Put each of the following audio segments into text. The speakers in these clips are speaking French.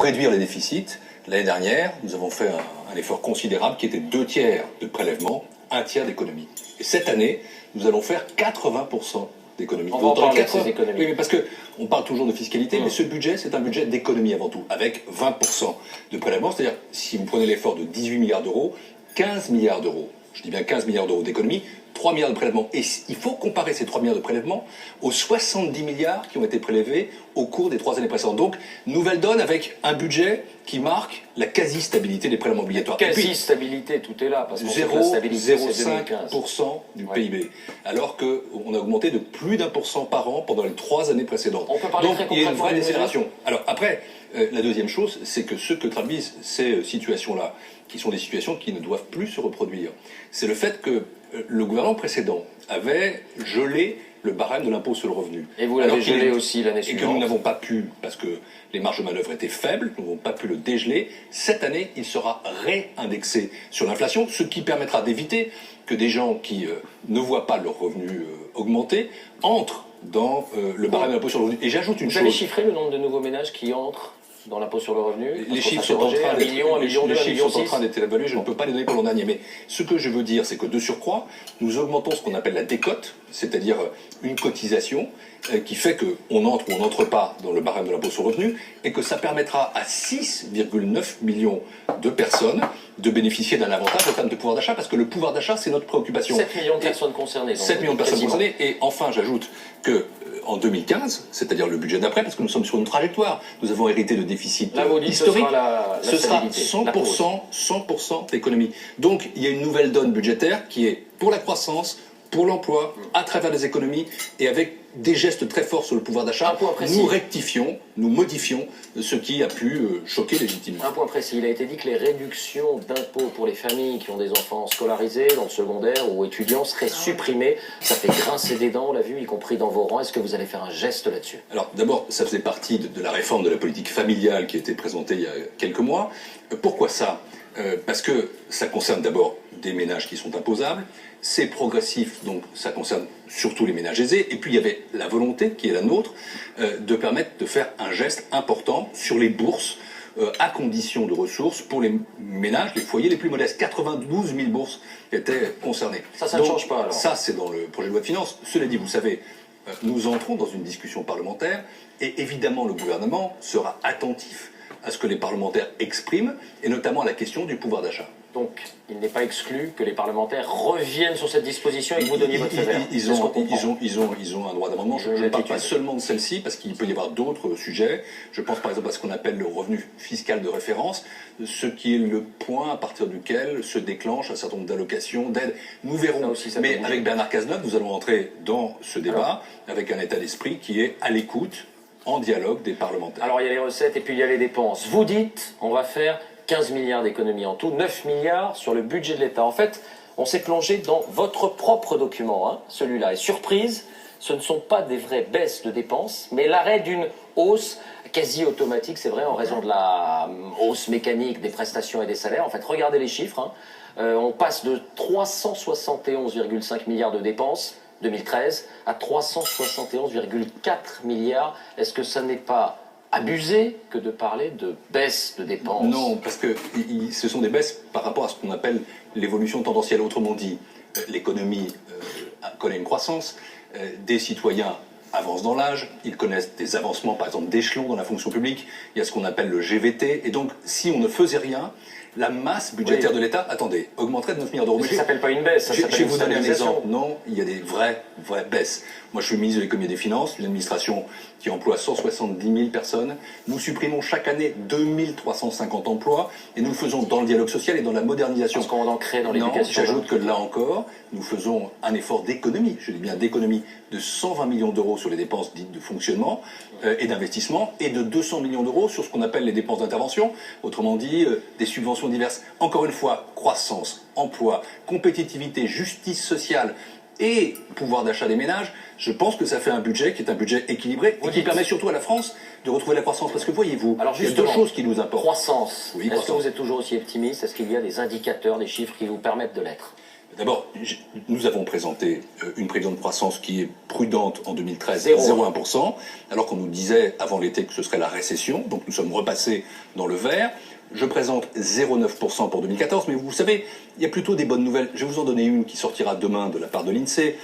réduire les déficits, l'année dernière, nous avons fait un effort considérable qui était 2/3 de prélèvement, 1/3 d'économie. Et cette année, nous allons faire 80% d'économie. On va en parler de ces économies. Oui, mais parce que on parle toujours de fiscalité, mais ce budget, c'est un budget d'économie avant tout, avec 20% de prélèvement. C'est-à-dire, si vous prenez l'effort de 18 milliards d'euros, 15 milliards d'euros, je dis bien 15 milliards d'euros d'économie, 3 milliards de prélèvements. Et il faut comparer ces 3 milliards de prélèvements aux 70 milliards qui ont été prélevés au cours des 3 années précédentes. Donc, nouvelle donne avec un budget qui marque la quasi-stabilité des prélèvements obligatoires. Quasi-stabilité, tout est là. 0,05% du PIB. Alors qu'on a augmenté de plus d'1% par an pendant les 3 années précédentes. On peut parler donc, très il y a une vraie concrètement décélération. Alors, après, la deuxième chose, c'est que ce que traduisent ces situations-là, qui sont des situations qui ne doivent plus se reproduire, c'est le fait que le gouvernement précédent avait gelé le barème de l'impôt sur le revenu. Et vous l'avez gelé aussi l'année suivante. Et que nous n'avons pas pu, parce que les marges de manœuvre étaient faibles, nous n'avons pas pu le dégeler. Cette année, il sera réindexé sur l'inflation, ce qui permettra d'éviter que des gens qui ne voient pas leurs revenus augmenter entrent dans le barème de l'impôt sur le revenu. Et j'ajoute une chose. Vous avez chiffré le nombre de nouveaux ménages qui entrent dans l'impôt sur le revenu? Les chiffres sont en train d'être évalués, je ne peux pas les donner pour l'an dernier. Mais ce que je veux dire, c'est que de surcroît, nous augmentons ce qu'on appelle la décote, c'est-à-dire une cotisation qui fait qu'on entre ou on n'entre pas dans le barème de l'impôt sur le revenu, et que ça permettra à 6,9 millions de personnes de bénéficier d'un avantage en termes de pouvoir d'achat, parce que le pouvoir d'achat, c'est notre préoccupation. 7 millions de personnes concernées. 7 millions de personnes concernées, et enfin, j'ajoute que en 2015, c'est-à-dire le budget d'après, parce que nous sommes sur une trajectoire, nous avons hérité de déficits historiques, ce sera 100% d'économie. Donc, il y a une nouvelle donne budgétaire qui est pour la croissance, pour l'emploi, à travers les économies, et avec des gestes très forts sur le pouvoir d'achat, nous rectifions, nous modifions ce qui a pu choquer légitimement. Un point précis, il a été dit que les réductions d'impôts pour les familles qui ont des enfants scolarisés dans le secondaire ou étudiants seraient supprimées. Ça fait grincer des dents, on l'a vu, y compris dans vos rangs. Est-ce que vous allez faire un geste là-dessus? Alors d'abord, ça faisait partie de la réforme de la politique familiale qui a été présentée il y a quelques mois. Pourquoi ça? Parce que ça concerne d'abord des ménages qui sont imposables, c'est progressif, donc ça concerne surtout les ménages aisés, et puis il y avait la volonté, qui est la nôtre, de permettre de faire un geste important sur les bourses, à condition de ressources pour les ménages, les foyers les plus modestes. 92 000 bourses étaient concernées. Ça ne change pas alors? Ça, c'est dans le projet de loi de finances. Cela dit, vous savez, nous entrons dans une discussion parlementaire, et évidemment le gouvernement sera attentif à ce que les parlementaires expriment, et notamment à la question du pouvoir d'achat. Donc, il n'est pas exclu que les parlementaires reviennent sur cette disposition et que vous donniez votre feu vert. Ils ont un droit d'amendement. Je ne parle pas seulement de celle-ci, parce qu'il peut y avoir d'autres sujets. Je pense par exemple à ce qu'on appelle le revenu fiscal de référence, ce qui est le point à partir duquel se déclenche un certain nombre d'allocations, d'aides. Nous verrons. Mais avec Bernard Cazeneuve, nous allons entrer dans ce débat avec un état d'esprit qui est à l'écoute, en dialogue des parlementaires. Alors il y a les recettes et puis il y a les dépenses. Vous dites, on va faire 15 milliards d'économies en tout, 9 milliards sur le budget de l'État. En fait, on s'est plongé dans votre propre document, celui-là. Et surprise, ce ne sont pas des vraies baisses de dépenses, mais l'arrêt d'une hausse quasi automatique, c'est vrai, en raison de la hausse mécanique des prestations et des salaires. En fait, regardez les chiffres. On passe de 371,5 milliards de dépenses 2013 à 371,4 milliards. Est-ce que ça n'est pas abusé que de parler de baisse de dépenses? Non, parce que ce sont des baisses par rapport à ce qu'on appelle l'évolution tendancielle. Autrement dit, l'économie connaît une croissance, des citoyens avancent dans l'âge, ils connaissent des avancements, par exemple, d'échelons dans la fonction publique, il y a ce qu'on appelle le GVT, et donc si on ne faisait rien, la masse budgétaire de l'État, attendez, augmenterait de 9 milliards d'euros. Mais ça ne s'appelle pas une baisse, ça s'appelle une vous donner un stabilisation. exemple. Non, il y a des vraies baisses. Moi, je suis ministre de l'économie et des finances, une administration qui emploie 170 000 personnes. Nous supprimons chaque année 2350 emplois, et nous le faisons dans le dialogue social et dans la modernisation. Parce qu'on en crée dans l'éducation. Non, j'ajoute que là encore, nous faisons un effort d'économie, je dis bien d'économie, de 120 millions d'euros sur les dépenses dites de fonctionnement et d'investissement, et de 200 millions d'euros sur ce qu'on appelle les dépenses d'intervention, autrement dit, des subventions diverses. Encore une fois, croissance, emploi, compétitivité, justice sociale et pouvoir d'achat des ménages, je pense que ça fait un budget qui est un budget équilibré et qui permet surtout à la France de retrouver la croissance. Parce que voyez-vous, il y a deux choses qui nous importent. Croissance. Oui, est-ce que vous êtes toujours aussi optimiste? Est-ce qu'il y a des indicateurs, des chiffres qui vous permettent de l'être? D'abord, nous avons présenté une prévision de croissance qui est prudente en 2013, 0,1%. 0,1%, alors qu'on nous disait avant l'été que ce serait la récession, donc nous sommes repassés dans le vert. Je présente 0,9% pour 2014, mais vous savez, il y a plutôt des bonnes nouvelles. Je vais vous en donner une qui sortira demain de la part de l'INSEE.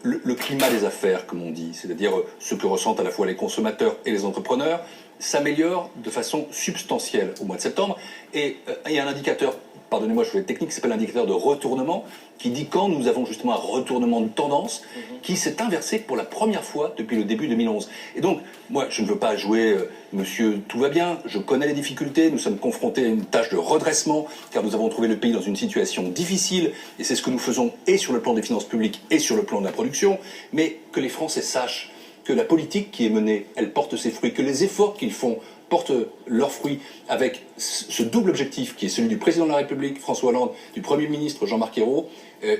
Le climat des affaires, comme on dit, c'est-à-dire ce que ressentent à la fois les consommateurs et les entrepreneurs, s'améliore de façon substantielle au mois de septembre. Et il y a un indicateur, pardonnez-moi, je vais être technique, qui s'appelle l'indicateur de retournement, qui dit quand nous avons justement un retournement de tendance qui s'est inversé pour la première fois depuis le début 2011. Et donc, moi, je ne veux pas jouer monsieur tout va bien, je connais les difficultés, nous sommes confrontés à une tâche de redressement, car nous avons trouvé le pays dans une situation difficile, et c'est ce que nous faisons et sur le plan des finances publiques et sur le plan de la production, mais que les Français sachent que la politique qui est menée, elle porte ses fruits, que les efforts qu'ils font portent leurs fruits avec ce double objectif qui est celui du président de la République, François Hollande, du Premier ministre, Jean-Marc Ayrault,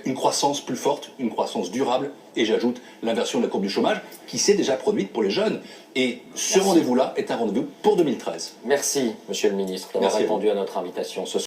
une croissance plus forte, une croissance durable, et j'ajoute l'inversion de la courbe du chômage qui s'est déjà produite pour les jeunes. Et ce rendez-vous-là est un rendez-vous pour 2013. Merci, Monsieur le Ministre, d'avoir répondu à notre invitation ce soir.